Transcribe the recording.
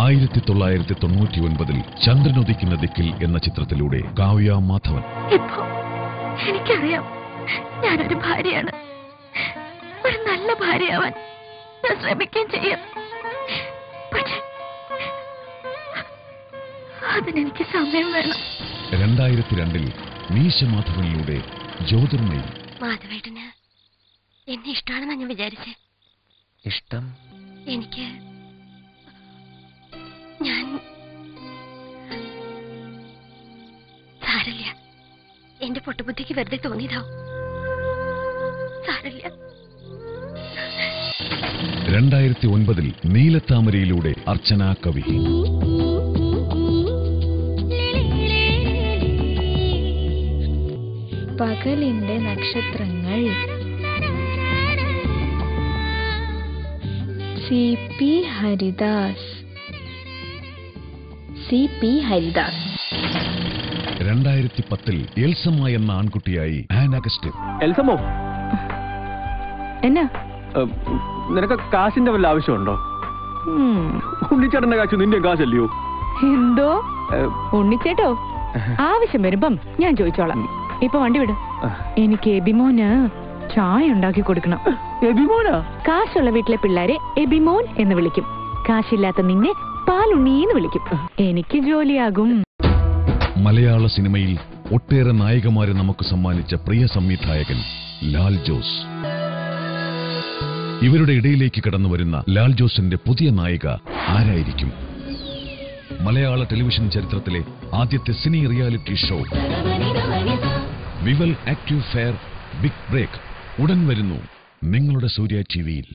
1999 ചന്ദ്രനുദിക്കുന്ന ദിക്കിൽ എന്ന ചിത്രത്തിലൂടെ കാവ്യ മാധവൻ. ഇപ്പോ എനിക്കറിയാം ഞാനൊരു ഭാര്യയാണ്. ഒരു നല്ല ഭാര്യയാവാൻ ഞാൻ ശ്രമിക്കുകയും ചെയ്യും. പക്ഷേ അതിനെനിക്ക് സമയം വേണം. 2002 മീശ മാധവനിലൂടെ ജ്യോതിർമയി. മാധവേട്ടന് എന്നെ ഇഷ്ടമാണെന്നാ ഞാൻ വിചാരിച്ചേ. ഇഷ്ടം എനിക്ക് ഞാൻ സാരല്ല, എന്റെ പൊട്ടുബുദ്ധിക്ക് വെറുതെ തോന്നിയതാവും. സാരല്ല. 2009 നീലത്താമരയിലൂടെ അർച്ചന കവി. പകലിന്റെ നക്ഷത്രങ്ങൾ. CP ഹരിദാസ്. 2010 എൽസമ്മ എന്ന ആൺകുട്ടിയായി ആൻ അഗസ്റ്റിൻ. എൽസമ്മോ, എന്നാ നിനക്ക് കാശിന്റെ വല്ല ആവശ്യമുണ്ടോ? ഉണ്ണിച്ചേട്ടന്റെ കാശ് നിന്റെ കാശല്ലയോ? എന്തോ ഉണ്ണിച്ചേട്ടോ, ആവശ്യം വരുമ്പം ഞാൻ ചോദിച്ചോളാം. ഇപ്പൊ വണ്ടി വിടും. എനിക്ക് എബിമോന് ചായ ഉണ്ടാക്കി കൊടുക്കണം. എബിമോനാ? കാശുള്ള വീട്ടിലെ പിള്ളേരെ എബിമോൻ എന്ന് വിളിക്കും. കാശില്ലാത്ത നിന്നെ പാലുണ്ണീന്ന് വിളിക്കും. എനിക്ക് ജോലിയാകും. മലയാള സിനിമയിൽ ഒട്ടേറെ നായികമാരെ നമുക്ക് സമ്മാനിച്ച പ്രിയ സംവിധായകൻ ലാൽ ജോസ്. ഇവരുടെ ഇടയിലേക്ക് കടന്നു വരുന്ന ലാൽ ജോസിന്റെ പുതിയ നായിക ആരായിരിക്കും? മലയാള ടെലിവിഷൻ ചരിത്രത്തിലെ ആദ്യത്തെ cine reality show Vivel active fair big break ഉടൻ വരുന്നു നിങ്ങളുടെ സൂര്യ ടിവിയിൽ.